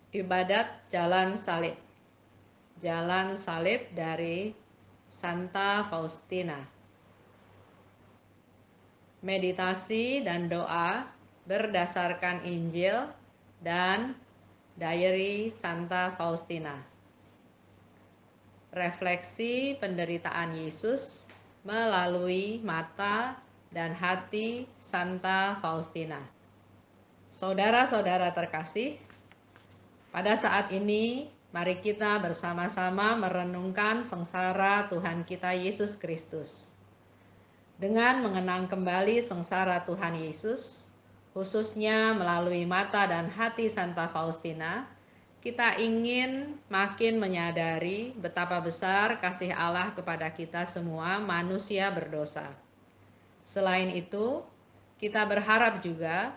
Ibadat Jalan Salib. Jalan Salib dari Santa Faustina. Meditasi dan doa berdasarkan Injil dan Diary Santa Faustina. Refleksi penderitaan Yesus melalui mata dan hati Santa Faustina. Saudara-saudara terkasih, pada saat ini mari kita bersama-sama merenungkan sengsara Tuhan kita Yesus Kristus. Dengan mengenang kembali sengsara Tuhan Yesus, khususnya melalui mata dan hati Santa Faustina, kita ingin makin menyadari betapa besar kasih Allah kepada kita semua manusia berdosa. Selain itu, kita berharap juga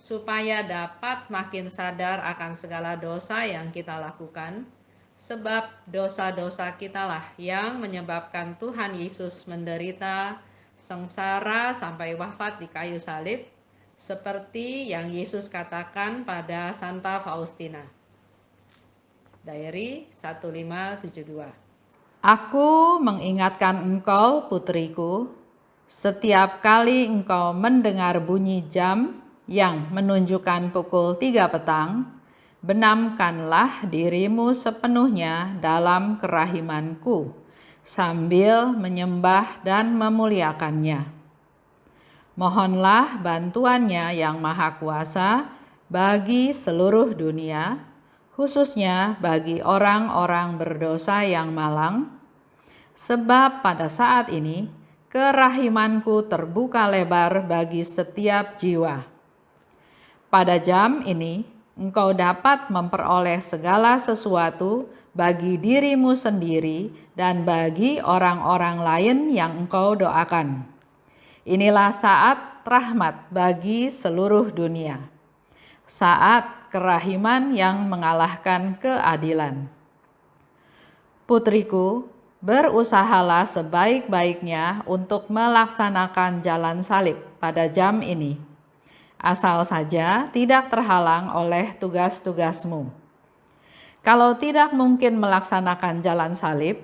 supaya dapat makin sadar akan segala dosa yang kita lakukan, sebab dosa-dosa kitalah yang menyebabkan Tuhan Yesus menderita sengsara sampai wafat di kayu salib, seperti yang Yesus katakan pada Santa Faustina. Diary 1572. Aku mengingatkan engkau, putriku, setiap kali engkau mendengar bunyi jam yang menunjukkan pukul 3 petang, benamkanlah dirimu sepenuhnya dalam kerahimanku, sambil menyembah dan memuliakannya. Mohonlah bantuannya yang maha kuasa bagi seluruh dunia, khususnya bagi orang-orang berdosa yang malang, sebab pada saat ini kerahimanku terbuka lebar bagi setiap jiwa. Pada jam ini, engkau dapat memperoleh segala sesuatu bagi dirimu sendiri dan bagi orang-orang lain yang engkau doakan. Inilah saat rahmat bagi seluruh dunia, saat kerahiman yang mengalahkan keadilan. Putriku, berusahalah sebaik-baiknya untuk melaksanakan jalan salib pada jam ini, asal saja tidak terhalang oleh tugas-tugasmu. Kalau tidak mungkin melaksanakan jalan salib,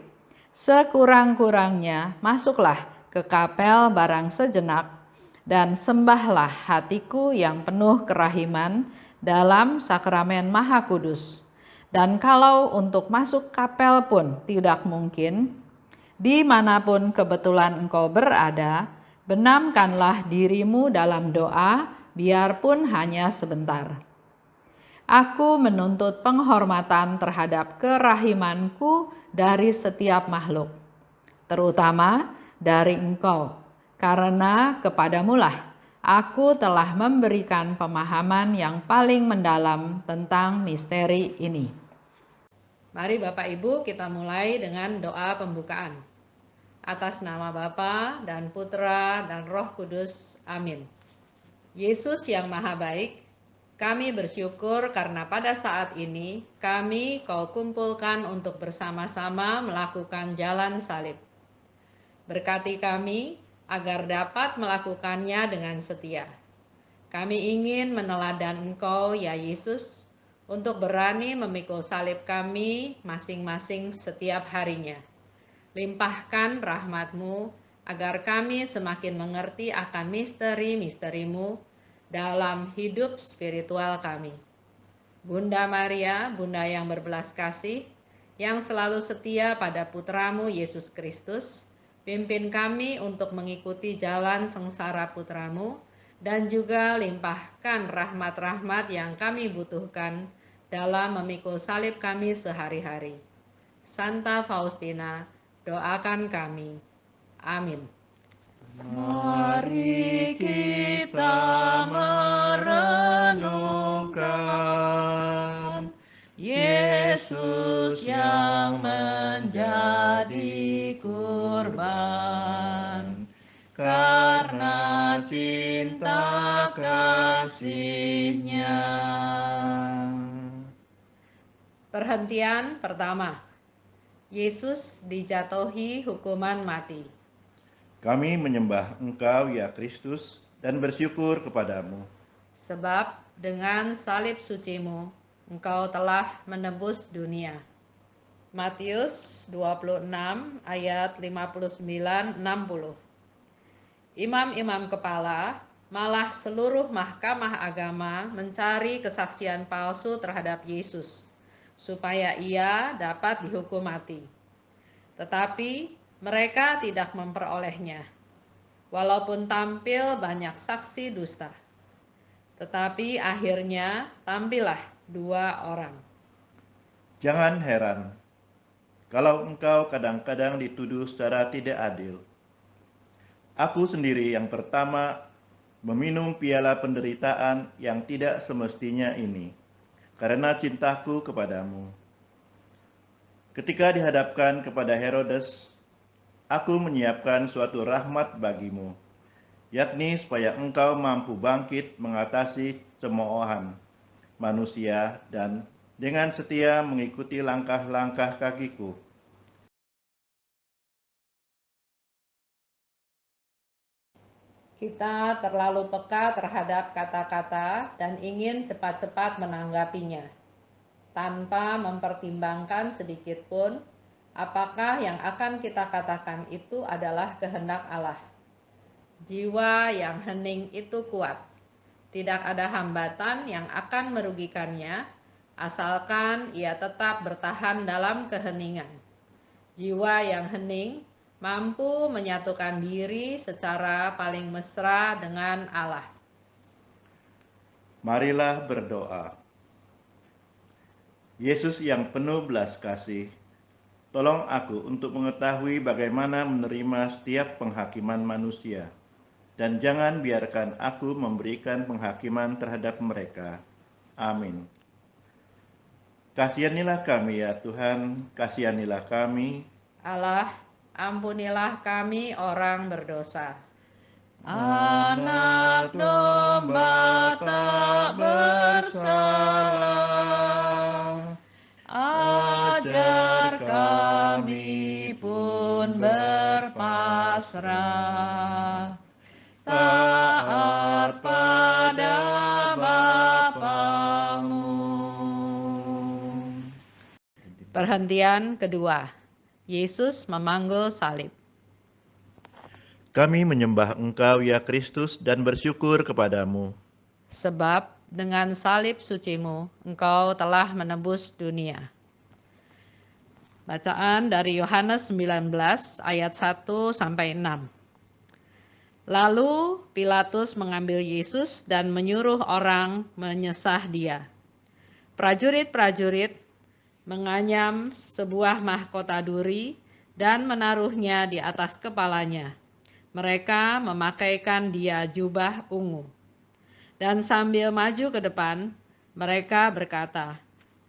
sekurang-kurangnya masuklah ke kapel barang sejenak dan sembahlah hatiku yang penuh kerahiman dalam sakramen Maha Kudus. Dan kalau untuk masuk kapel pun tidak mungkin, dimanapun kebetulan engkau berada, benamkanlah dirimu dalam doa, biarpun hanya sebentar. Aku menuntut penghormatan terhadap kerahimanku dari setiap makhluk, terutama dari engkau, karena kepadamulah aku telah memberikan pemahaman yang paling mendalam tentang misteri ini. Mari Bapak Ibu kita mulai dengan doa pembukaan. Atas nama Bapa dan Putra dan Roh Kudus. Amin. Yesus yang Maha Baik, kami bersyukur karena pada saat ini kami Kau kumpulkan untuk bersama-sama melakukan jalan salib. Berkati kami agar dapat melakukannya dengan setia. Kami ingin meneladan Engkau, ya Yesus, untuk berani memikul salib kami masing-masing setiap harinya. Limpahkan rahmat-Mu agar kami semakin mengerti akan misteri-misteri-Mu dalam hidup spiritual kami. Bunda Maria, Bunda yang berbelas kasih, yang selalu setia pada Putramu Yesus Kristus, pimpin kami untuk mengikuti jalan sengsara Putramu, dan juga limpahkan rahmat-rahmat yang kami butuhkan dalam memikul salib kami sehari-hari. Santa Faustina, doakan kami. Amin. Mari kita merenungkan Yesus yang menjadi kurban karena cinta kasih-Nya. Perhentian pertama. Yesus dijatuhi hukuman mati. Kami menyembah Engkau, ya Kristus, dan bersyukur kepadamu. Sebab dengan salib suci-Mu, Engkau telah menebus dunia. Matius 26 ayat 59-60. Imam-imam kepala, malah seluruh mahkamah agama mencari kesaksian palsu terhadap Yesus, supaya ia dapat dihukum mati. Tetapi mereka tidak memperolehnya, walaupun tampil banyak saksi dusta. Tetapi akhirnya tampillah 2 orang. Jangan heran kalau engkau kadang-kadang dituduh secara tidak adil. Aku sendiri yang pertama meminum piala penderitaan yang tidak semestinya ini, karena cintaku kepadamu. Ketika dihadapkan kepada Herodes, aku menyiapkan suatu rahmat bagimu, yakni supaya engkau mampu bangkit mengatasi cemoohan manusia dan dengan setia mengikuti langkah-langkah kakiku. Kita terlalu peka terhadap kata-kata dan ingin cepat-cepat menanggapinya, tanpa mempertimbangkan sedikit pun apakah yang akan kita katakan itu adalah kehendak Allah. Jiwa yang hening itu kuat. Tidak ada hambatan yang akan merugikannya, asalkan ia tetap bertahan dalam keheningan. Jiwa yang hening mampu menyatukan diri secara paling mesra dengan Allah. Marilah berdoa. Yesus yang penuh belas kasih, tolong aku untuk mengetahui bagaimana menerima setiap penghakiman manusia, dan jangan biarkan aku memberikan penghakiman terhadap mereka. Amin. Kasihanilah kami ya Tuhan, kasihanilah kami. Allah, ampunilah kami orang berdosa. Anak domba tak bersalah, ajar kami pun berpasrah, taat pada Bapamu. Perhentian kedua, Yesus memanggul salib. Kami menyembah Engkau ya Kristus dan bersyukur kepadamu. Sebab dengan salib sucimu, Engkau telah menebus dunia. Bacaan dari Yohanes 19 ayat 1-6. Lalu Pilatus mengambil Yesus dan menyuruh orang menyesah dia. Prajurit-prajurit menganyam sebuah mahkota duri dan menaruhnya di atas kepalanya. Mereka memakaikan dia jubah ungu. Dan sambil maju ke depan, mereka berkata,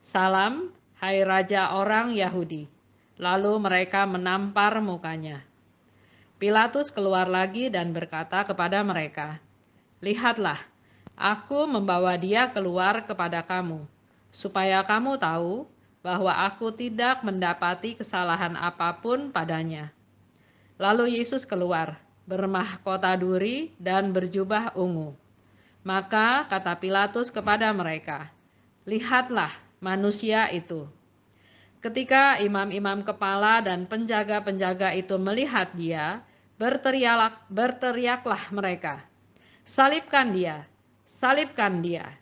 "Salam, hai Raja orang Yahudi." Lalu mereka menampar mukanya. Pilatus keluar lagi dan berkata kepada mereka, "Lihatlah, aku membawa dia keluar kepada kamu, supaya kamu tahu bahwa aku tidak mendapati kesalahan apapun padanya." Lalu Yesus keluar, bermahkota duri dan berjubah ungu. Maka kata Pilatus kepada mereka, "Lihatlah manusia itu." Ketika imam-imam kepala dan penjaga-penjaga itu melihat dia, berteriaklah mereka, "Salibkan dia, salibkan dia."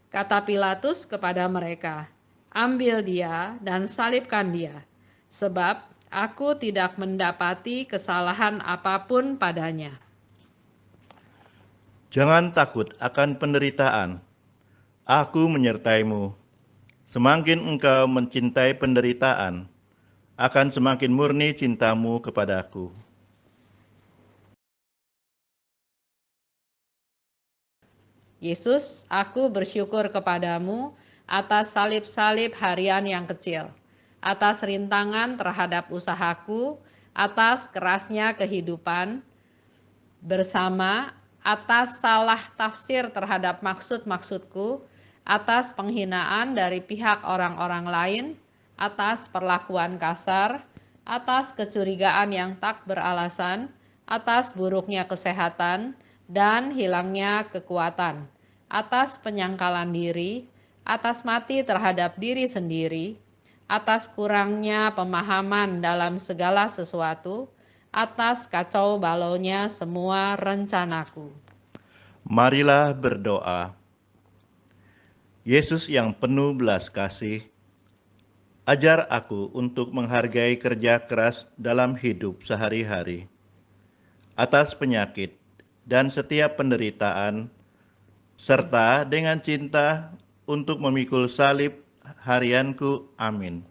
Kata Pilatus kepada mereka, "Ambil dia dan salibkan dia, sebab aku tidak mendapati kesalahan apapun padanya." Jangan takut akan penderitaan. Aku menyertaimu. Semakin engkau mencintai penderitaan, akan semakin murni cintamu kepadaku. Yesus, aku bersyukur kepadamu atas salib-salib harian yang kecil, atas rintangan terhadap usahaku, atas kerasnya kehidupan bersama, atas salah tafsir terhadap maksud-maksudku, atas penghinaan dari pihak orang-orang lain, atas perlakuan kasar, atas kecurigaan yang tak beralasan, atas buruknya kesehatan dan hilangnya kekuatan, atas penyangkalan diri, atas mati terhadap diri sendiri, atas kurangnya pemahaman dalam segala sesuatu, atas kacau balaunya semua rencanaku. Marilah berdoa. Yesus yang penuh belas kasih, ajar aku untuk menghargai kerja keras dalam hidup sehari-hari. Atas penyakit dan setiap penderitaan, serta dengan cinta untuk memikul salib harianku. Amin.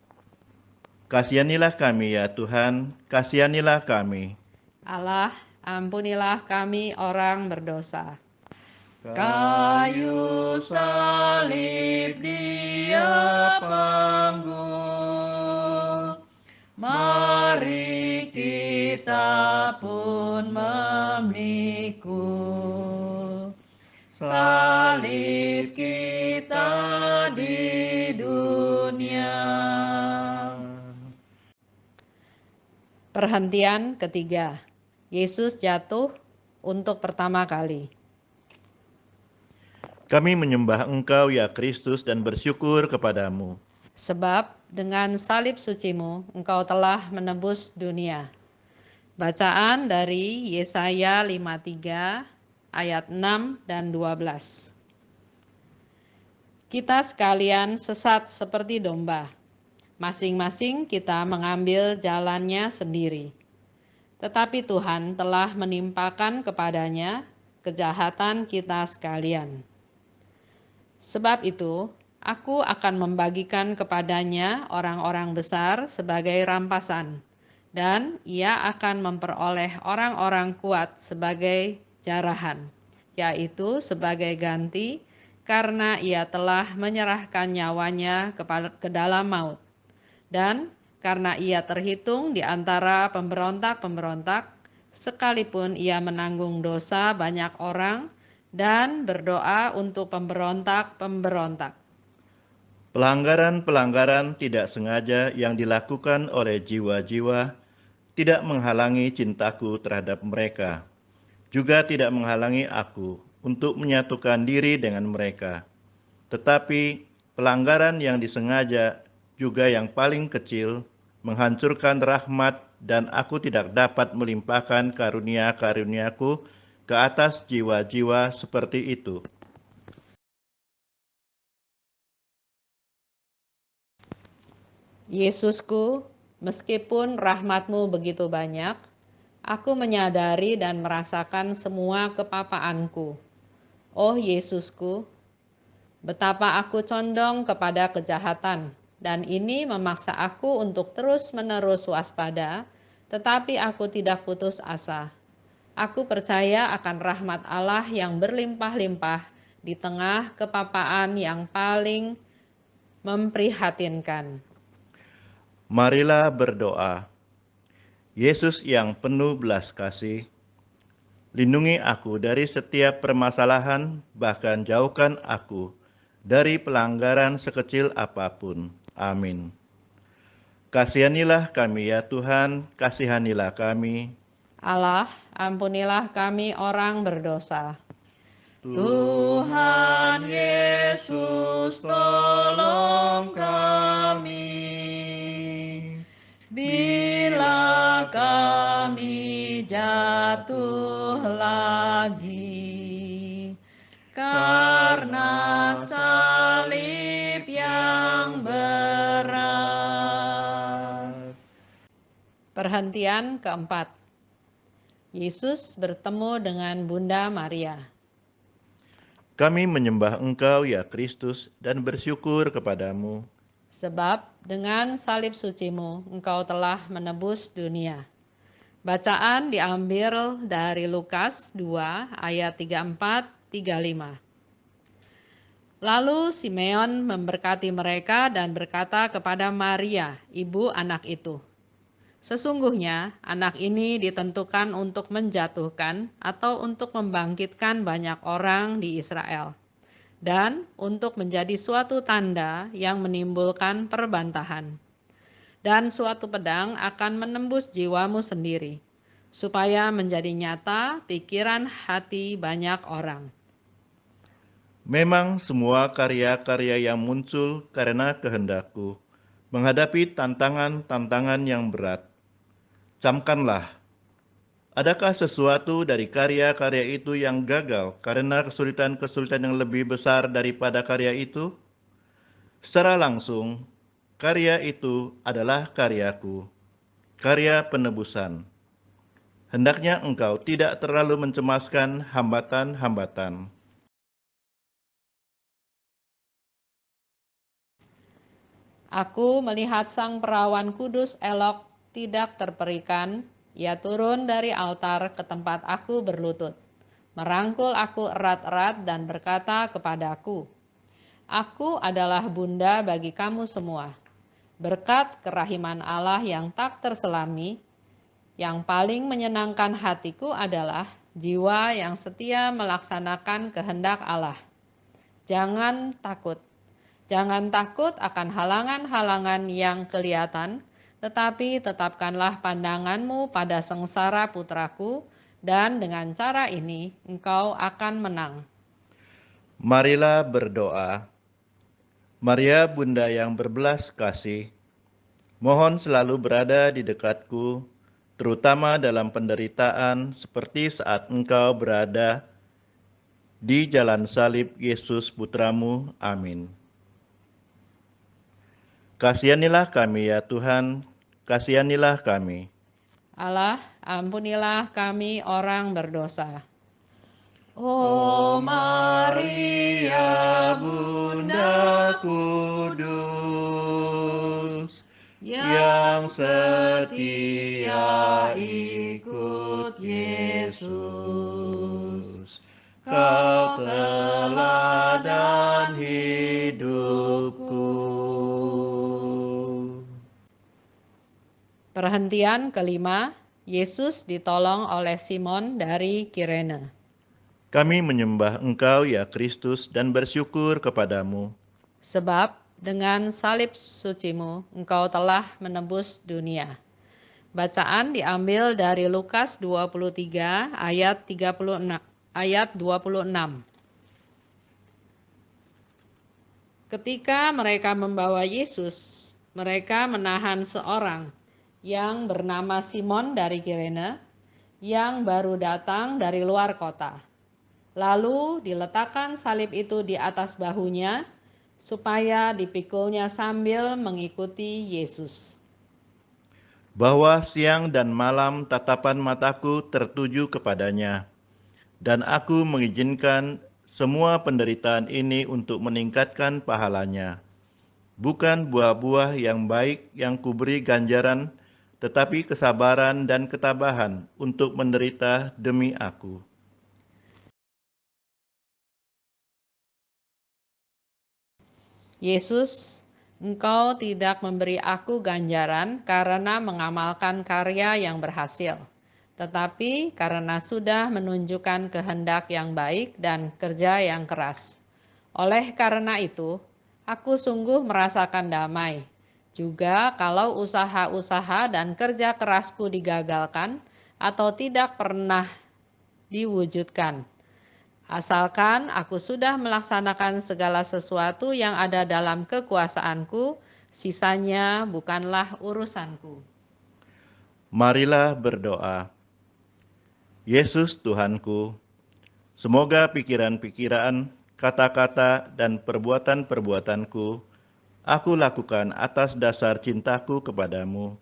Kasihanilah kami ya Tuhan, kasihanilah kami. Allah, ampunilah kami orang berdosa. Kayu salib Dia panggung, mari kita pun memikul salib kita di dunia. Perhentian ketiga, Yesus jatuh untuk pertama kali. Kami menyembah Engkau ya Kristus dan bersyukur kepadamu. Sebab dengan salib sucimu Engkau telah menebus dunia. Bacaan dari Yesaya 53 ayat 6 dan 12. Kita sekalian sesat seperti domba. Masing-masing kita mengambil jalannya sendiri. Tetapi Tuhan telah menimpakan kepadanya kejahatan kita sekalian. Sebab itu, aku akan membagikan kepadanya orang-orang besar sebagai rampasan, dan ia akan memperoleh orang-orang kuat sebagai jarahan, yaitu sebagai ganti, karena ia telah menyerahkan nyawanya ke dalam maut. Dan karena ia terhitung di antara pemberontak-pemberontak, sekalipun ia menanggung dosa banyak orang, dan berdoa untuk pemberontak-pemberontak. Pelanggaran-pelanggaran tidak sengaja yang dilakukan oleh jiwa-jiwa tidak menghalangi cintaku terhadap mereka, juga tidak menghalangi aku untuk menyatukan diri dengan mereka. Tetapi pelanggaran yang disengaja, juga yang paling kecil, menghancurkan rahmat, dan aku tidak dapat melimpahkan karunia-karuniaku ke atas jiwa-jiwa seperti itu. Yesusku, meskipun rahmat-Mu begitu banyak, aku menyadari dan merasakan semua kepapaanku. Oh Yesusku, betapa aku condong kepada kejahatan, dan ini memaksa aku untuk terus-menerus waspada, tetapi aku tidak putus asa. Aku percaya akan rahmat Allah yang berlimpah-limpah di tengah kepapaan yang paling memprihatinkan. Marilah berdoa. Yesus yang penuh belas kasih, lindungi aku dari setiap permasalahan, bahkan jauhkan aku dari pelanggaran sekecil apapun. Amin. Kasihanilah kami ya Tuhan, kasihanilah kami. Allah, ampunilah kami orang berdosa. Tuhan Yesus tolong kami, bila kami jatuh lagi, karena salib yang berat. Perhentian keempat. Yesus bertemu dengan Bunda Maria. Kami menyembah Engkau ya Kristus dan bersyukur kepadamu. Sebab dengan salib sucimu Engkau telah menebus dunia. Bacaan diambil dari Lukas 2 ayat 34-35. Lalu Simeon memberkati mereka dan berkata kepada Maria, ibu anak itu, sesungguhnya anak ini ditentukan untuk menjatuhkan atau untuk membangkitkan banyak orang di Israel, dan untuk menjadi suatu tanda yang menimbulkan perbantahan. Dan suatu pedang akan menembus jiwamu sendiri, supaya menjadi nyata pikiran hati banyak orang. Memang semua karya-karya yang muncul karena kehendakku, menghadapi tantangan-tantangan yang berat. Camkanlah, adakah sesuatu dari karya-karya itu yang gagal karena kesulitan-kesulitan yang lebih besar daripada karya itu? Secara langsung, karya itu adalah karyaku, karya penebusan. Hendaknya engkau tidak terlalu mencemaskan hambatan-hambatan. Aku melihat sang perawan kudus elok tidak terperikan, ia turun dari altar ke tempat aku berlutut, merangkul aku erat-erat dan berkata kepadaku, "Aku adalah bunda bagi kamu semua. Berkat kerahiman Allah yang tak terselami, yang paling menyenangkan hatiku adalah jiwa yang setia melaksanakan kehendak Allah. Jangan takut. Jangan takut akan halangan-halangan yang kelihatan, tetapi tetapkanlah pandanganmu pada sengsara putraku, dan dengan cara ini engkau akan menang." Marilah berdoa. Maria, Bunda yang berbelas kasih, mohon selalu berada di dekatku, terutama dalam penderitaan seperti saat engkau berada di jalan salib Yesus Putramu. Amin. Kasihanilah kami ya Tuhan, kasihanilah kami. Allah, ampunilah kami orang berdosa. Oh Maria, Bunda Kudus, yang setia ikut Yesus, kau teladan hidupku. Perhentian kelima, Yesus ditolong oleh Simon dari Kirene. Kami menyembah Engkau ya Kristus dan bersyukur kepadamu. Sebab dengan salib sucimu engkau telah menebus dunia. Bacaan diambil dari Lukas 23 ayat 36. Ketika mereka membawa Yesus, mereka menahan seorang yang bernama Simon dari Kirene yang baru datang dari luar kota. Lalu diletakkan salib itu di atas bahunya supaya dipikulnya sambil mengikuti Yesus. Bahwa siang dan malam tatapan mataku tertuju kepadanya, dan aku mengizinkan semua penderitaan ini untuk meningkatkan pahalanya. Bukan buah-buah yang baik yang kuberi ganjaran, tetapi kesabaran dan ketabahan untuk menderita demi aku. Yesus, engkau tidak memberi aku ganjaran karena mengamalkan karya yang berhasil, tetapi karena sudah menunjukkan kehendak yang baik dan kerja yang keras. Oleh karena itu, aku sungguh merasakan damai. Juga kalau usaha-usaha dan kerja kerasku digagalkan atau tidak pernah diwujudkan. Asalkan aku sudah melaksanakan segala sesuatu yang ada dalam kekuasaanku, sisanya bukanlah urusanku. Marilah berdoa. Yesus Tuhanku, semoga pikiran-pikiran, kata-kata, dan perbuatan-perbuatanku aku lakukan atas dasar cintaku kepadamu.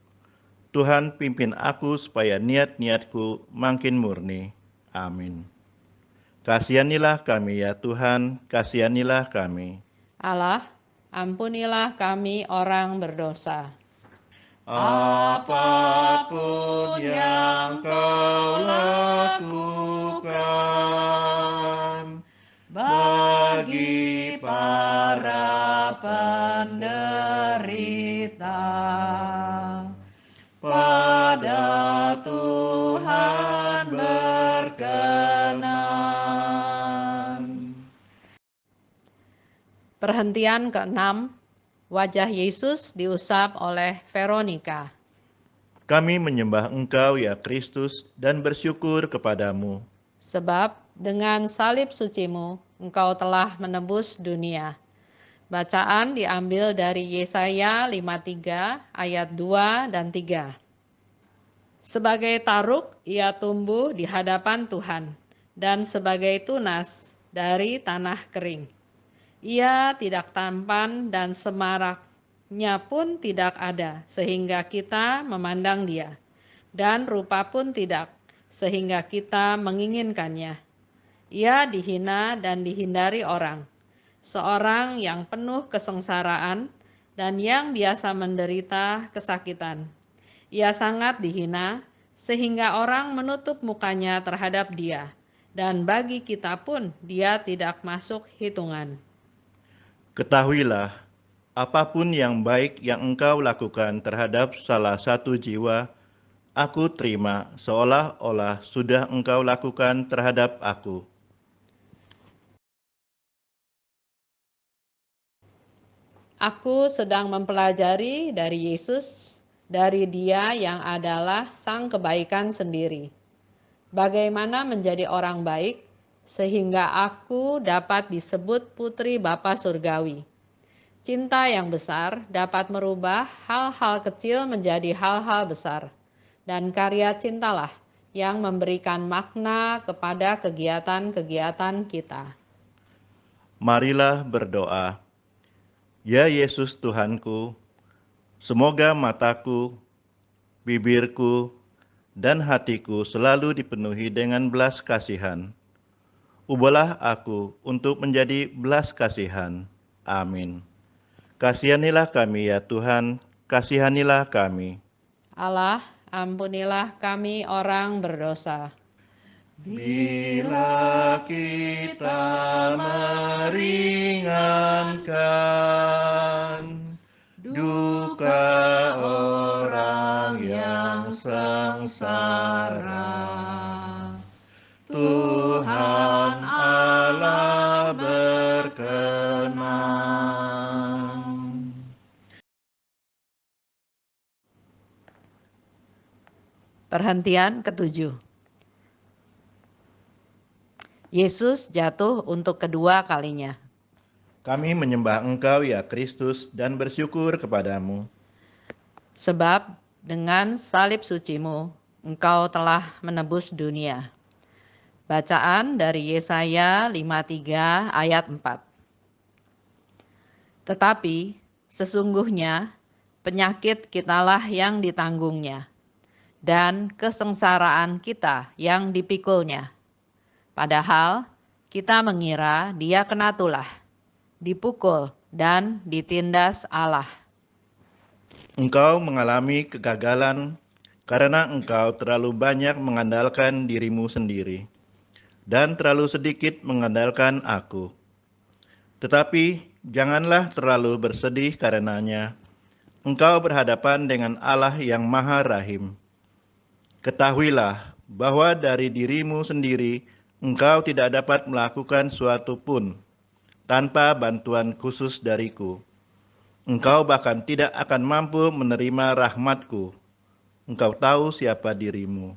Tuhan pimpin aku supaya niat-niatku makin murni. Amin. Kasihanilah kami ya Tuhan, kasihanilah kami. Allah, ampunilah kami orang berdosa. Apapun yang kau lakukan bagi para penderita, pada Tuhan berkenan. Perhentian ke-6, wajah Yesus diusap oleh Veronica. Kami menyembah Engkau ya Kristus dan bersyukur kepadamu. Sebab dengan salib sucimu, engkau telah menebus dunia. Bacaan diambil dari Yesaya 53 ayat 2 dan 3. Sebagai taruk ia tumbuh di hadapan Tuhan, dan sebagai tunas dari tanah kering. Ia tidak tampan dan semaraknya pun tidak ada, sehingga kita memandang dia. Dan rupa pun tidak, sehingga kita menginginkannya. Ia dihina dan dihindari orang, seorang yang penuh kesengsaraan dan yang biasa menderita kesakitan. Ia sangat dihina sehingga orang menutup mukanya terhadap dia, dan bagi kita pun dia tidak masuk hitungan. Ketahuilah, apapun yang baik yang engkau lakukan terhadap salah satu jiwa, aku terima seolah-olah sudah engkau lakukan terhadap aku. Aku sedang mempelajari dari Yesus, dari Dia yang adalah Sang Kebaikan sendiri. Bagaimana menjadi orang baik, sehingga aku dapat disebut putri Bapa Surgawi. Cinta yang besar dapat merubah hal-hal kecil menjadi hal-hal besar. Dan karya cintalah yang memberikan makna kepada kegiatan-kegiatan kita. Marilah berdoa. Ya Yesus Tuhanku, semoga mataku, bibirku, dan hatiku selalu dipenuhi dengan belas kasihan. Ubahlah aku untuk menjadi belas kasihan. Amin. Kasihanilah kami ya Tuhan, kasihanilah kami. Allah, ampunilah kami orang berdosa. Bila kita meringankan duka orang yang sengsara, Tuhan Allah berkenan. Perhentian ketujuh. Yesus jatuh untuk kedua kalinya. Kami menyembah Engkau ya Kristus dan bersyukur kepadamu. Sebab dengan salib sucimu, engkau telah menebus dunia. Bacaan dari Yesaya 53 ayat 4. Tetapi sesungguhnya penyakit kitalah yang ditanggungnya, dan kesengsaraan kita yang dipikulnya. Padahal kita mengira dia kena tulah, dipukul dan ditindas Allah. Engkau mengalami kegagalan karena engkau terlalu banyak mengandalkan dirimu sendiri dan terlalu sedikit mengandalkan aku. Tetapi janganlah terlalu bersedih karenanya. Engkau berhadapan dengan Allah yang Maha Rahim. Ketahuilah bahwa dari dirimu sendiri engkau tidak dapat melakukan suatu pun tanpa bantuan khusus dariku. Engkau bahkan tidak akan mampu menerima rahmatku. Engkau tahu siapa dirimu.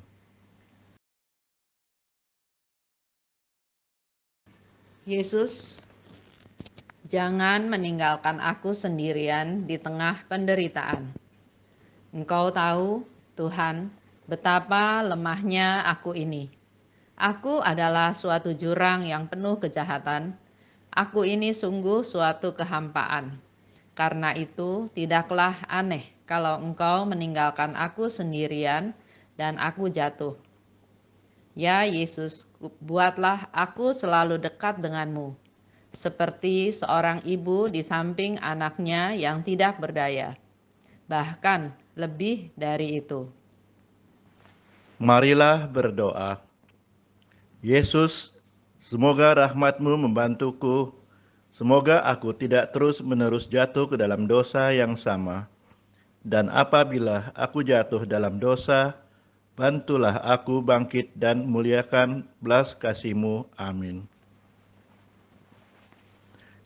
Yesus, jangan meninggalkan aku sendirian di tengah penderitaan. Engkau tahu, Tuhan, betapa lemahnya aku ini. Aku adalah suatu jurang yang penuh kejahatan. Aku ini sungguh suatu kehampaan. Karena itu, tidaklah aneh kalau engkau meninggalkan aku sendirian dan aku jatuh. Ya Yesus, buatlah aku selalu dekat denganmu, seperti seorang ibu di samping anaknya yang tidak berdaya. Bahkan lebih dari itu. Marilah berdoa. Yesus, semoga rahmat-Mu membantuku. Semoga aku tidak terus-menerus jatuh ke dalam dosa yang sama. Dan apabila aku jatuh dalam dosa, bantulah aku bangkit dan muliakan belas kasih-Mu. Amin.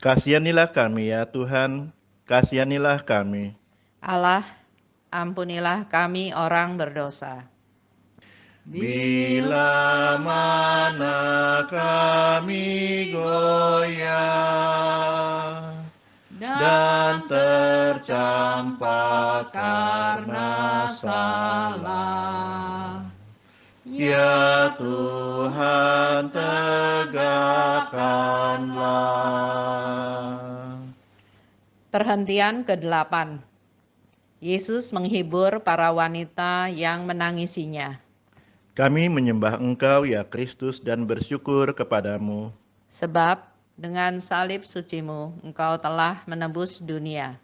Kasihanilah kami ya Tuhan, kasihanilah kami. Allah, ampunilah kami orang berdosa. Bila mana kami goyah dan tercampak karena salah, ya Tuhan tegakkanlah. Perhentian ke-8. Yesus menghibur para wanita yang menangisinya. Kami menyembah Engkau ya Kristus dan bersyukur kepadamu. Sebab dengan salib sucimu Engkau telah menebus dunia.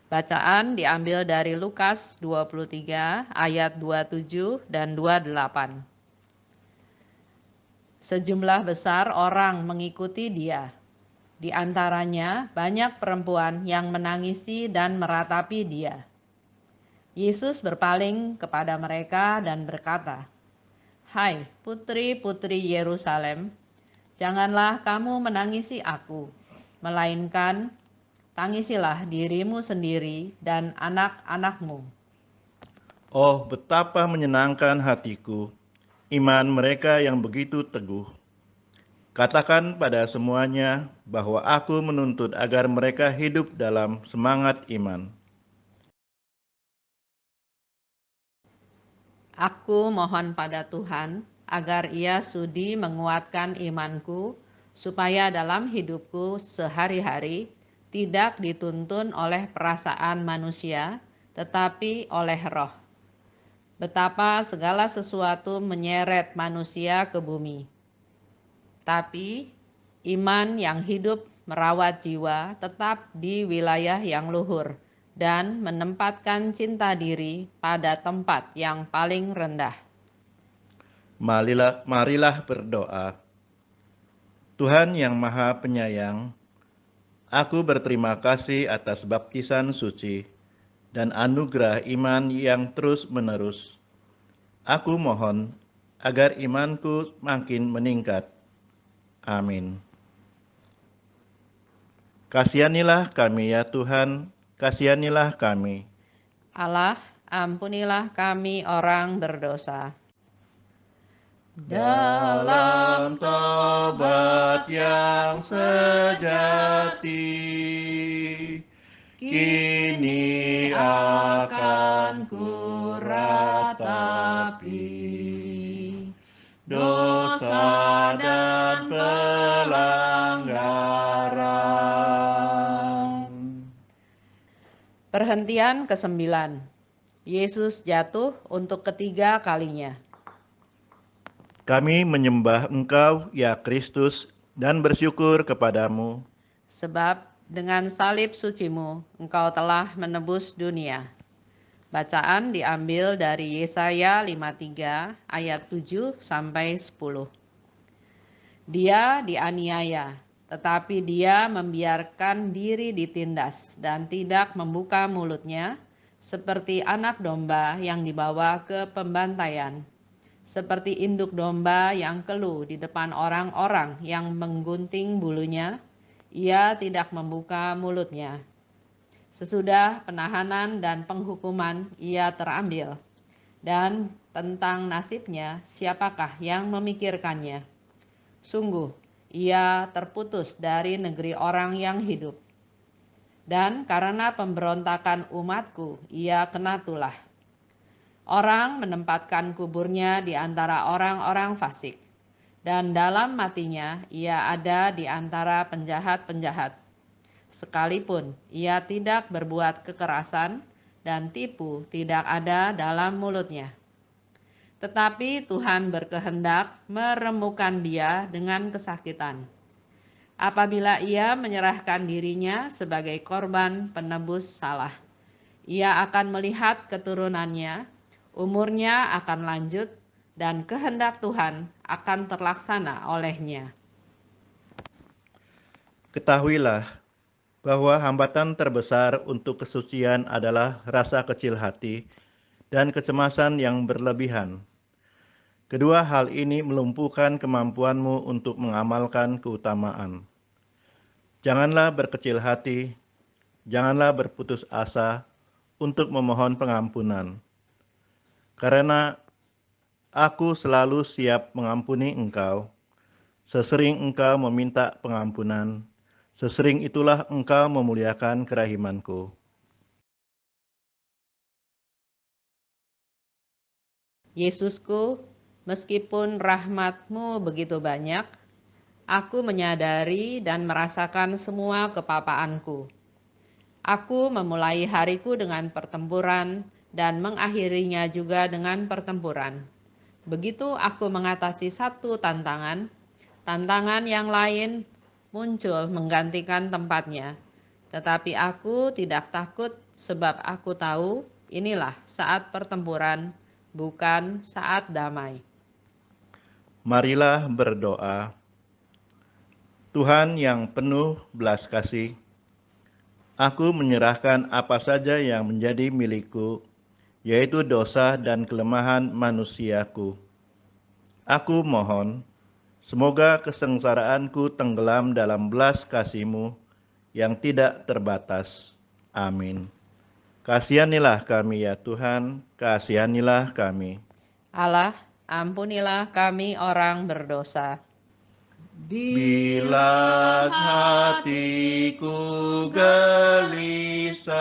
Bacaan diambil dari Lukas 23 ayat 27 dan 28. Sejumlah besar orang mengikuti dia. Di antaranya banyak perempuan yang menangisi dan meratapi dia. Yesus berpaling kepada mereka dan berkata, "Hai putri-putri Yerusalem, janganlah kamu menangisi aku, melainkan tangisilah dirimu sendiri dan anak-anakmu." Oh, betapa menyenangkan hatiku, iman mereka yang begitu teguh. Katakan pada semuanya bahwa aku menuntut agar mereka hidup dalam semangat iman. Aku mohon pada Tuhan agar Ia sudi menguatkan imanku, supaya dalam hidupku sehari-hari tidak dituntun oleh perasaan manusia, tetapi oleh Roh. Betapa segala sesuatu menyeret manusia ke bumi. Tapi iman yang hidup merawat jiwa tetap di wilayah yang luhur dan menempatkan cinta diri pada tempat yang paling rendah. Marilah berdoa. Tuhan yang Maha Penyayang, aku berterima kasih atas baptisan suci dan anugerah iman yang terus-menerus. Aku mohon agar imanku makin meningkat. Amin. Kasihanilah kami ya Tuhan, kasihanilah kami. Allah, ampunilah kami orang berdosa. Dalam tobat yang sejati, kini akan ku ratapi dosa dan pelanggaran. Perhentian ke-9. Yesus jatuh untuk ketiga kalinya. Kami menyembah Engkau, ya Kristus, dan bersyukur kepadamu. Sebab dengan salib sucimu Engkau telah menebus dunia. Bacaan diambil dari Yesaya 53 ayat 7 sampai 10. Dia dianiaya, tetapi dia membiarkan diri ditindas dan tidak membuka mulutnya, seperti anak domba yang dibawa ke pembantaian, seperti induk domba yang keluh di depan orang-orang yang menggunting bulunya, ia tidak membuka mulutnya. Sesudah penahanan dan penghukuman ia terambil, dan tentang nasibnya siapakah yang memikirkannya? Sungguh, ia terputus dari negeri orang yang hidup. Dan karena pemberontakan umatku, ia kena tulah. Orang menempatkan kuburnya di antara orang-orang fasik, dan dalam matinya ia ada di antara penjahat-penjahat. Sekalipun ia tidak berbuat kekerasan dan tipu tidak ada dalam mulutnya. Tetapi Tuhan berkehendak meremukkan dia dengan kesakitan. Apabila ia menyerahkan dirinya sebagai korban penebus salah, ia akan melihat keturunannya, umurnya akan lanjut, dan kehendak Tuhan akan terlaksana olehnya. Ketahuilah bahwa hambatan terbesar untuk kesucian adalah rasa kecil hati dan kecemasan yang berlebihan. Kedua hal ini melumpuhkan kemampuanmu untuk mengamalkan keutamaan. Janganlah berkecil hati, janganlah berputus asa untuk memohon pengampunan. Karena Aku selalu siap mengampuni engkau. Sesering engkau meminta pengampunan, sesering itulah engkau memuliakan kerahimanku. Yesusku, meskipun rahmat-Mu begitu banyak, aku menyadari dan merasakan semua kepapaanku. Aku memulai hariku dengan pertempuran dan mengakhirinya juga dengan pertempuran. Begitu aku mengatasi satu tantangan, tantangan yang lain muncul menggantikan tempatnya. Tetapi aku tidak takut sebab aku tahu inilah saat pertempuran, bukan saat damai. Marilah berdoa. Tuhan yang penuh belas kasih, aku menyerahkan apa saja yang menjadi milikku, yaitu dosa dan kelemahan manusiaku. Aku mohon, semoga kesengsaraanku tenggelam dalam belas kasih-Mu yang tidak terbatas. Amin. Kasihanilah kami ya Tuhan, kasihanilah kami. Allah, ampunilah kami orang berdosa. Bila hatiku gelisah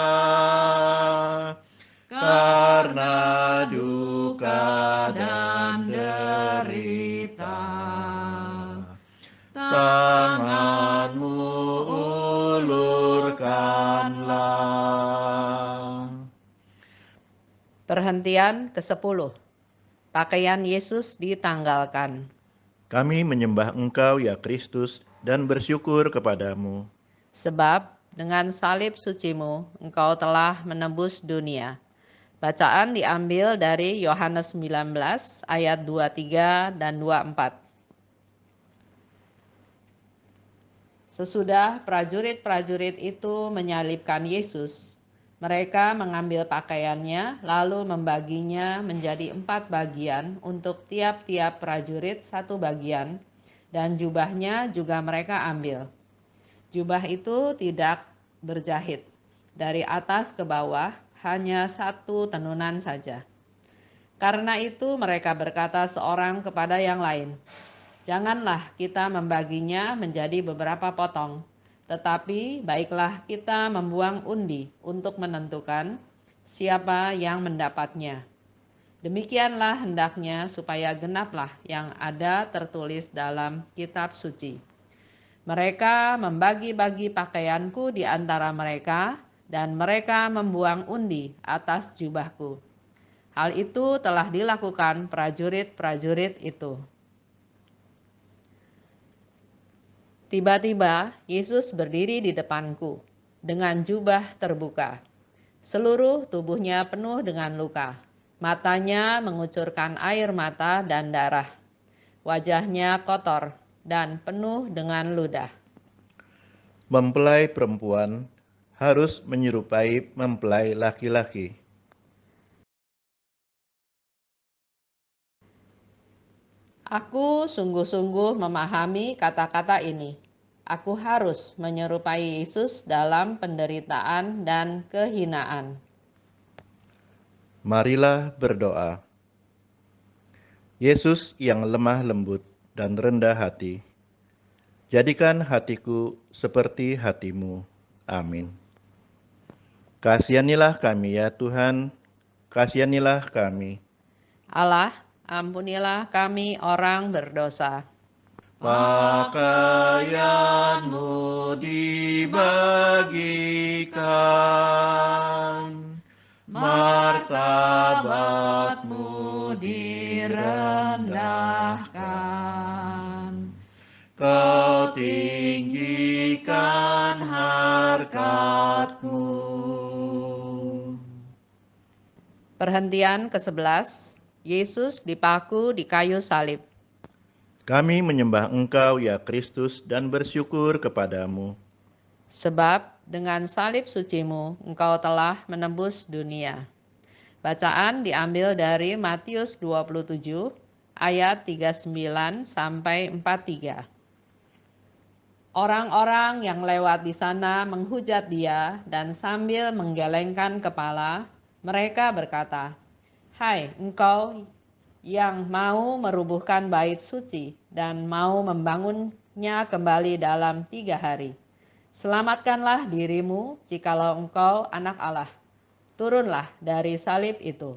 karena duka dan derita, tangan-Mu ulurkanlah. Perhentian ke-10. Pakaian Yesus ditanggalkan. Kami menyembah Engkau ya Kristus dan bersyukur kepadamu. Sebab dengan salib suci-Mu, Engkau telah menebus dunia. Bacaan diambil dari Yohanes 19 ayat 23 dan 24. Sesudah prajurit-prajurit itu menyalibkan Yesus, mereka mengambil pakaiannya lalu membaginya menjadi 4 bagian untuk tiap-tiap prajurit 1 bagian, dan jubahnya juga mereka ambil. Jubah itu tidak berjahit, dari atas ke bawah hanya 1 tenunan saja. Karena itu mereka berkata seorang kepada yang lain, "Janganlah kita membaginya menjadi beberapa potong, tetapi baiklah kita membuang undi untuk menentukan siapa yang mendapatnya. Demikianlah hendaknya supaya genaplah yang ada tertulis dalam kitab suci. Mereka membagi-bagi pakaianku di antara mereka, dan mereka membuang undi atas jubahku." Hal itu telah dilakukan prajurit-prajurit itu. Tiba-tiba Yesus berdiri di depanku dengan jubah terbuka. Seluruh tubuhnya penuh dengan luka. Matanya mengucurkan air mata dan darah. Wajahnya kotor dan penuh dengan ludah. Mempelai perempuan harus menyerupai mempelai laki-laki. Aku sungguh-sungguh memahami kata-kata ini. Aku harus menyerupai Yesus dalam penderitaan dan kehinaan. Marilah berdoa. Yesus yang lemah lembut dan rendah hati, jadikan hatiku seperti hati-Mu. Amin. Kasihanilah kami ya Tuhan, kasihanilah kami. Allah, ampunilah kami orang berdosa. Pakaian-Mu dibagikan, martabat-Mu direndahkan. Kau tinggikan harkat-Mu. Perhentian ke-11. Yesus dipaku di kayu salib. Kami menyembah Engkau ya Kristus dan bersyukur kepadamu. Sebab dengan salib suci-Mu, Engkau telah menebus dunia. Bacaan diambil dari Matius 27 ayat 39 sampai 43. Orang-orang yang lewat di sana menghujat Dia dan sambil menggelengkan kepala, mereka berkata, "Hai engkau yang mau merubuhkan bait suci dan mau membangunnya kembali dalam 3 hari. Selamatkanlah dirimu jikalau engkau anak Allah. Turunlah dari salib itu.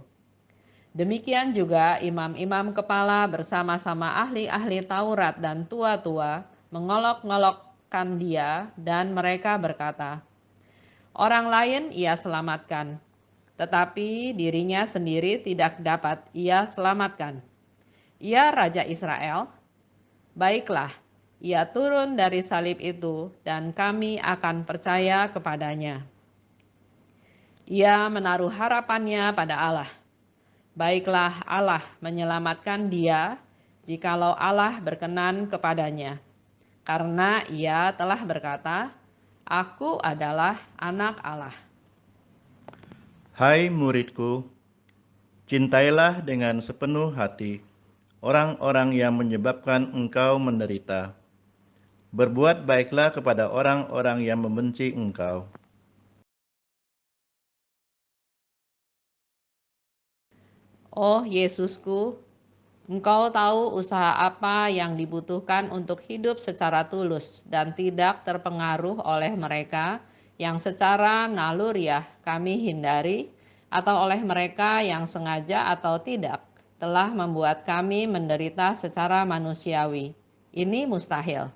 Demikian juga imam-imam kepala bersama-sama ahli-ahli Taurat dan tua-tua mengolok-ngolokkan dia, dan mereka berkata, "Orang lain ia selamatkan, tetapi dirinya sendiri tidak dapat ia selamatkan. Ia Raja Israel. Baiklah, ia turun dari salib itu dan kami akan percaya kepadanya." Ia menaruh harapannya pada Allah. Baiklah Allah menyelamatkan dia jikalau Allah berkenan kepadanya. Karena ia telah berkata, "Aku adalah anak Allah." Hai muridku, cintailah dengan sepenuh hati orang-orang yang menyebabkan engkau menderita. Berbuat baiklah kepada orang-orang yang membenci engkau. Oh Yesusku, Engkau tahu usaha apa yang dibutuhkan untuk hidup secara tulus dan tidak terpengaruh oleh mereka yang secara naluriah kami hindari, atau oleh mereka yang sengaja atau tidak telah membuat kami menderita secara manusiawi. Ini mustahil.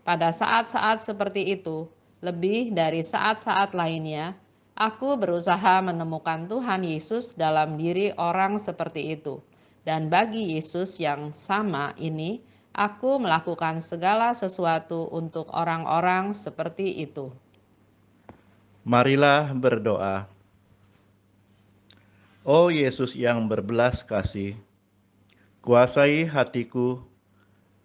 Pada saat-saat seperti itu, lebih dari saat-saat lainnya, aku berusaha menemukan Tuhan Yesus dalam diri orang seperti itu. Dan bagi Yesus yang sama ini, aku melakukan segala sesuatu untuk orang-orang seperti itu. Marilah berdoa. Oh Yesus yang berbelas kasih, kuasai hatiku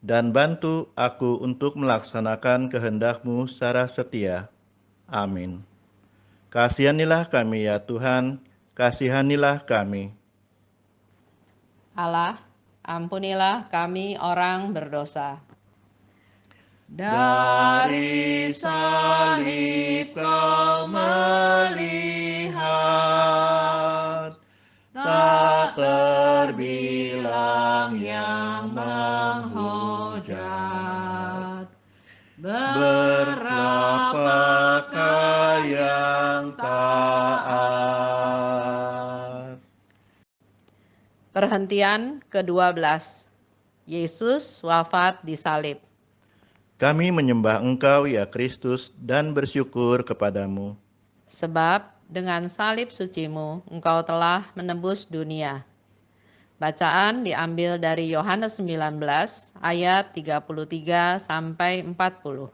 dan bantu aku untuk melaksanakan kehendak-Mu secara setia. Amin. Kasihanilah kami ya Tuhan, kasihanilah kami. Allah, ampunilah kami orang berdosa. Dari salib kau melihat, tak terbilang yang menghujat. Berapakah yang taat? Perhentian ke-12. Yesus wafat di salib. Kami menyembah Engkau ya Kristus dan bersyukur kepadamu. Sebab dengan salib sucimu engkau telah menebus dunia. Bacaan diambil dari Yohanes 19 ayat 33 sampai 40.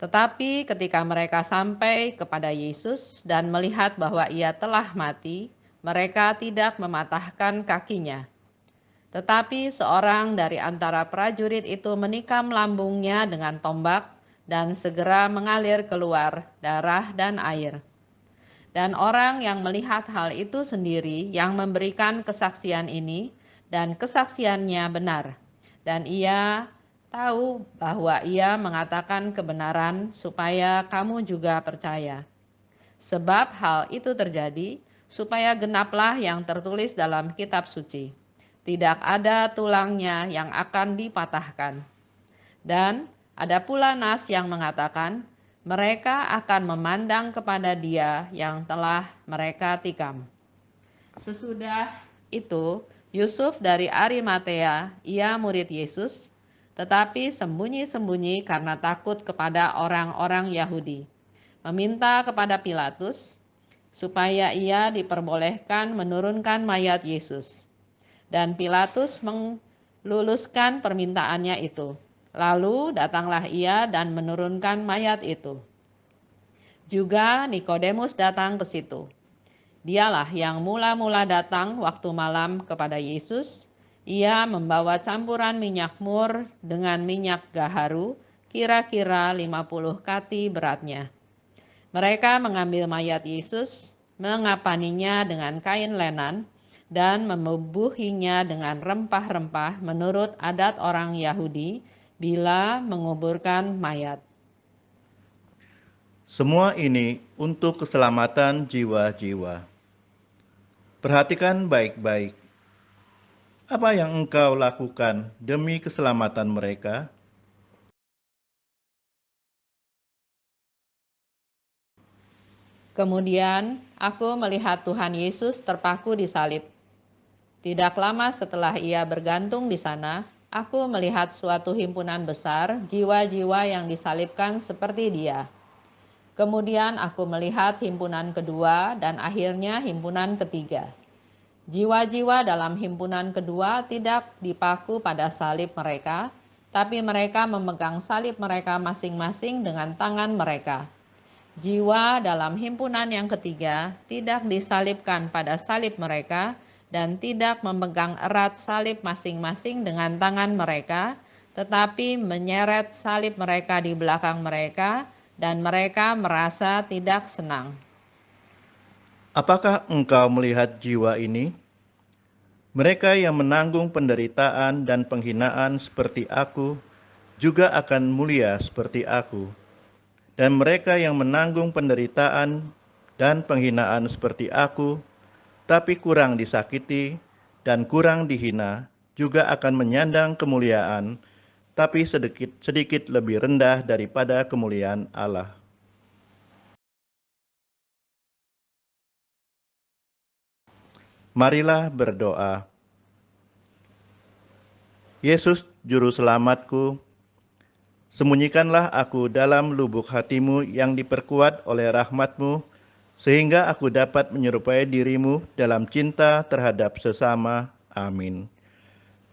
Tetapi ketika mereka sampai kepada Yesus dan melihat bahwa ia telah mati, mereka tidak mematahkan kakinya. Tetapi seorang dari antara prajurit itu menikam lambungnya dengan tombak, dan segera mengalir keluar darah dan air. Dan orang yang melihat hal itu sendiri yang memberikan kesaksian ini, dan kesaksiannya benar. Dan ia tahu bahwa ia mengatakan kebenaran supaya kamu juga percaya. Sebab hal itu terjadi supaya genaplah yang tertulis dalam kitab suci. Tidak ada tulangnya yang akan dipatahkan. Dan ada pula nas yang mengatakan, mereka akan memandang kepada dia yang telah mereka tikam. Sesudah itu, Yusuf dari Arimatea, ia murid Yesus, tetapi sembunyi-sembunyi karena takut kepada orang-orang Yahudi, meminta kepada Pilatus supaya ia diperbolehkan menurunkan mayat Yesus. Dan Pilatus meluluskan permintaannya itu. Lalu datanglah ia dan menurunkan mayat itu. Juga Nikodemus datang ke situ. Dialah yang mula-mula datang waktu malam kepada Yesus. Ia membawa campuran minyak mur dengan minyak gaharu, kira-kira 50 kati beratnya. Mereka mengambil mayat Yesus, mengapaninya dengan kain lenan, dan membubuhinya dengan rempah-rempah menurut adat orang Yahudi bila menguburkan mayat. Semua ini untuk keselamatan jiwa-jiwa. Perhatikan baik-baik. Apa yang engkau lakukan demi keselamatan mereka? Kemudian aku melihat Tuhan Yesus terpaku di salib. Tidak lama setelah ia bergantung di sana, aku melihat suatu himpunan besar jiwa-jiwa yang disalibkan seperti dia. Kemudian aku melihat himpunan kedua dan akhirnya himpunan ketiga. Jiwa-jiwa dalam himpunan kedua tidak dipaku pada salib mereka, tapi mereka memegang salib mereka masing-masing dengan tangan mereka. Jiwa dalam himpunan yang ketiga tidak disalibkan pada salib mereka dan tidak memegang erat salib masing-masing dengan tangan mereka, tetapi menyeret salib mereka di belakang mereka dan mereka merasa tidak senang. Apakah engkau melihat jiwa ini? Mereka yang menanggung penderitaan dan penghinaan seperti aku juga akan mulia seperti aku. Dan mereka yang menanggung penderitaan dan penghinaan seperti aku, tapi kurang disakiti dan kurang dihina, juga akan menyandang kemuliaan, tapi sedikit lebih rendah daripada kemuliaan Allah. Marilah berdoa. Yesus, Juru Selamatku, sembunyikanlah aku dalam lubuk hatimu yang diperkuat oleh rahmat-Mu, sehingga aku dapat menyerupai diri-Mu dalam cinta terhadap sesama. Amin.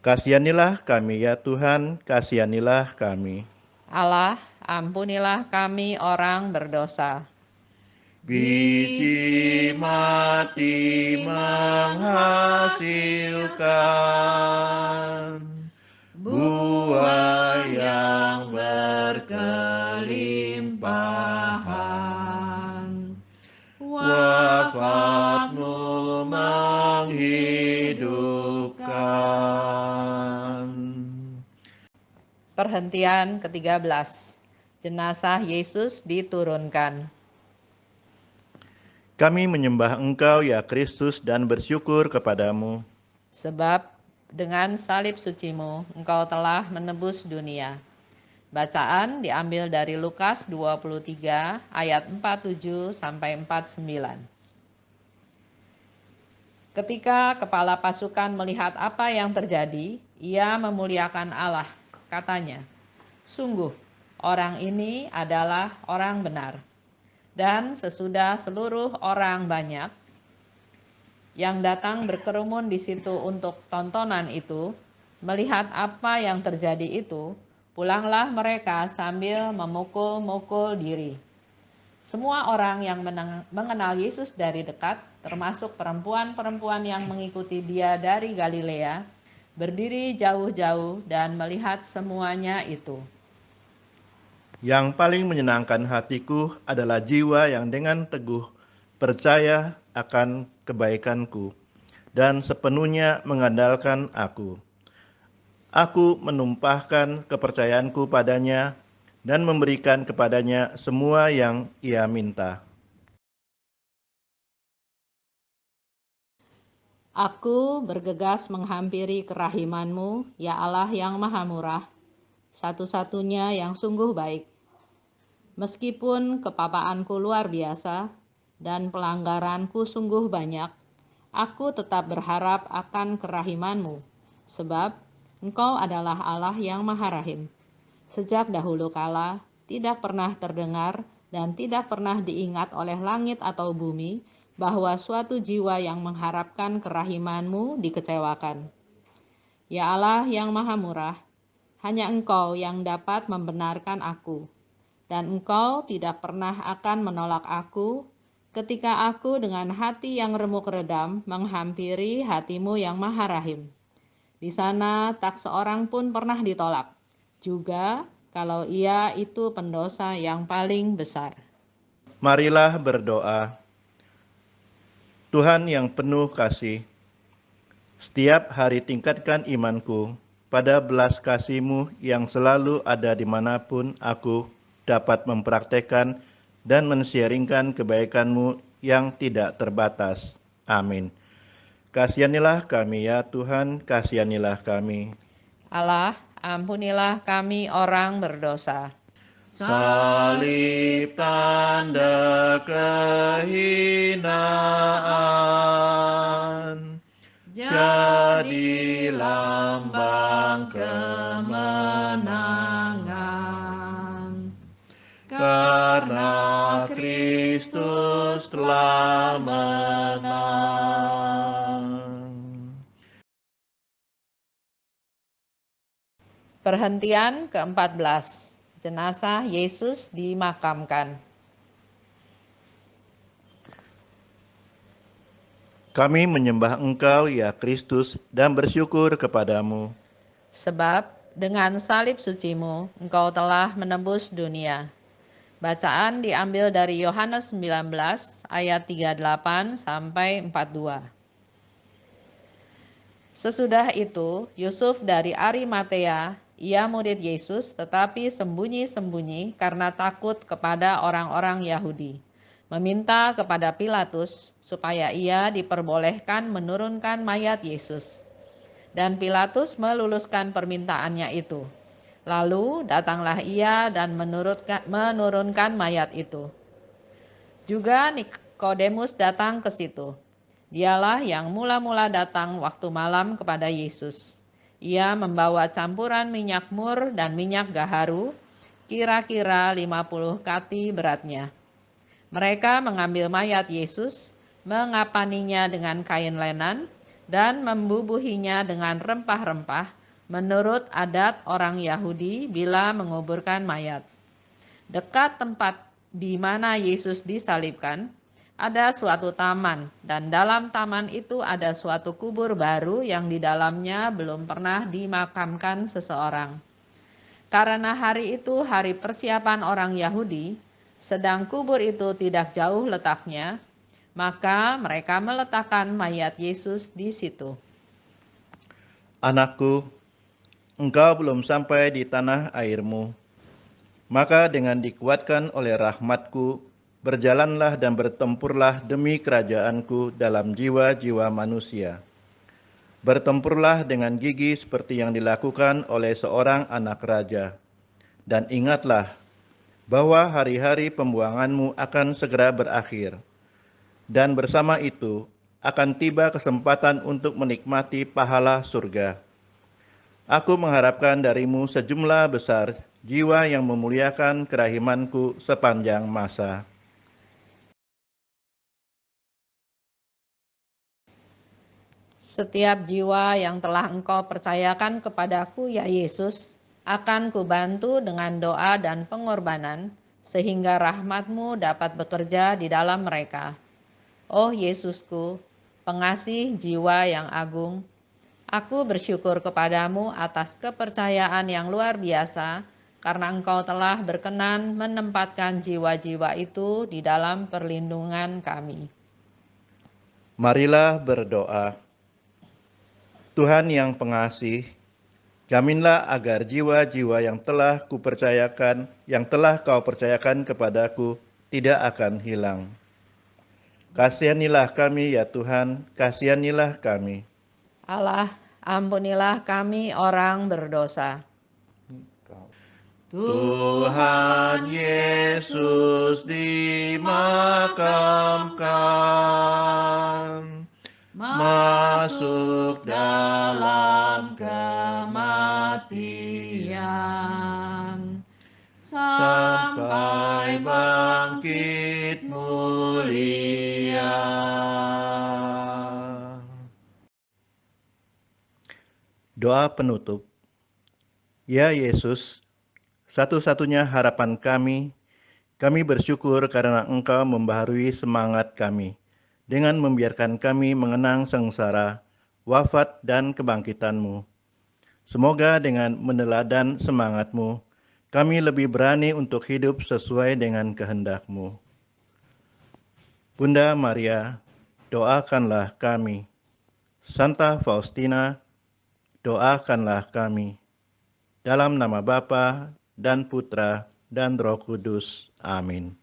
Kasihanilah kami ya Tuhan, kasihanilah kami. Allah, ampunilah kami orang berdosa. Biji mati menghasilkan buah yang berkelimpahan. Wafatmu menghidupkan. Perhentian ke-13. Jenazah Yesus diturunkan. Kami menyembah Engkau ya Kristus dan bersyukur kepadamu. Sebab dengan salib sucimu Engkau telah menebus dunia. Bacaan diambil dari Lukas 23 ayat 47 sampai 49. Ketika kepala pasukan melihat apa yang terjadi, ia memuliakan Allah. Katanya, "Sungguh, orang ini adalah orang benar." Dan sesudah seluruh orang banyak yang datang berkerumun di situ untuk tontonan itu, melihat apa yang terjadi itu, pulanglah mereka sambil memukul-mukul diri. Semua orang yang mengenal Yesus dari dekat, termasuk perempuan-perempuan yang mengikuti dia dari Galilea, berdiri jauh-jauh dan melihat semuanya itu. Yang paling menyenangkan hatiku adalah jiwa yang dengan teguh percaya akan kebaikanku dan sepenuhnya mengandalkan aku. Aku menumpahkan kepercayaanku padanya dan memberikan kepadanya semua yang ia minta. Aku bergegas menghampiri kerahiman-Mu, ya Allah yang maha murah, satu-satunya yang sungguh baik. Meskipun kepapaanku luar biasa dan pelanggaranku sungguh banyak, aku tetap berharap akan kerahiman-Mu, sebab Engkau adalah Allah yang maha rahim. Sejak dahulu kala, tidak pernah terdengar dan tidak pernah diingat oleh langit atau bumi bahwa suatu jiwa yang mengharapkan kerahiman-Mu dikecewakan. Ya Allah yang maha murah, hanya Engkau yang dapat membenarkan aku. Dan Engkau tidak pernah akan menolak aku ketika aku dengan hati yang remuk redam menghampiri hati-Mu yang maha rahim. Di sana tak seorang pun pernah ditolak, juga kalau ia itu pendosa yang paling besar. Marilah berdoa. Tuhan yang penuh kasih, setiap hari tingkatkan imanku pada belas kasih-Mu yang selalu ada dimanapun aku dapat mempraktekkan dan men-sharingkan kebaikan-Mu yang tidak terbatas. Amin. Kasihanilah kami ya Tuhan, kasihanilah kami. Allah, ampunilah kami orang berdosa. Salib tanda kehinaan, jadi lambang kemenangan. Karena Kristus telah menang. Perhentian ke-14. Jenazah Yesus dimakamkan. Kami menyembah Engkau ya Kristus dan bersyukur kepadamu. Sebab dengan salib sucimu Engkau telah menebus dunia. Bacaan diambil dari Yohanes 19 ayat 38 sampai 42. Sesudah itu, Yusuf dari Arimatea, ia murid Yesus tetapi sembunyi-sembunyi karena takut kepada orang-orang Yahudi, meminta kepada Pilatus supaya ia diperbolehkan menurunkan mayat Yesus. Dan Pilatus meluluskan permintaannya itu. Lalu datanglah ia dan menurunkan mayat itu. Juga Nikodemus datang ke situ. Dialah yang mula-mula datang waktu malam kepada Yesus. Ia membawa campuran minyak mur dan minyak gaharu, kira-kira 50 kati beratnya. Mereka mengambil mayat Yesus, mengapaninya dengan kain lenan, dan membubuhinya dengan rempah-rempah, menurut adat orang Yahudi bila menguburkan mayat. Dekat tempat di mana Yesus disalibkan, ada suatu taman, dan dalam taman itu ada suatu kubur baru yang di dalamnya belum pernah dimakamkan seseorang. Karena hari itu hari persiapan orang Yahudi, sedang kubur itu tidak jauh letaknya, maka mereka meletakkan mayat Yesus di situ. Anakku, engkau belum sampai di tanah airmu. Maka dengan dikuatkan oleh rahmatku, berjalanlah dan bertempurlah demi kerajaanku dalam jiwa-jiwa manusia. Bertempurlah dengan gigi seperti yang dilakukan oleh seorang anak raja. Dan ingatlah bahwa hari-hari pembuanganmu akan segera berakhir. Dan bersama itu akan tiba kesempatan untuk menikmati pahala surga. Aku mengharapkan darimu sejumlah besar jiwa yang memuliakan kerahimanku sepanjang masa. Setiap jiwa yang telah Engkau percayakan kepadaku, ya Yesus, akan kubantu dengan doa dan pengorbanan, sehingga rahmat-Mu dapat bekerja di dalam mereka. Oh Yesusku, pengasih jiwa yang agung, aku bersyukur kepadamu atas kepercayaan yang luar biasa, karena Engkau telah berkenan menempatkan jiwa-jiwa itu di dalam perlindungan kami. Marilah berdoa. Tuhan yang pengasih, jaminlah agar jiwa-jiwa yang telah kupercayakan, yang telah Kau percayakan kepadaku, tidak akan hilang. Kasihanilah kami ya Tuhan, kasihanilah kami. Allah, ampunilah kami orang berdosa. Tuhan Yesus dimakamkan, masuk dalam kematian, sampai bangkit mulia. Doa penutup. Ya Yesus, satu-satunya harapan kami bersyukur karena Engkau membaharui semangat kami dengan membiarkan kami mengenang sengsara, wafat, dan kebangkitan-Mu. Semoga dengan meneladan semangat-Mu, kami lebih berani untuk hidup sesuai dengan kehendak-Mu. Bunda Maria, doakanlah kami. Santa Faustina, doakanlah kami. Dalam nama Bapa dan Putra dan Roh Kudus. Amin.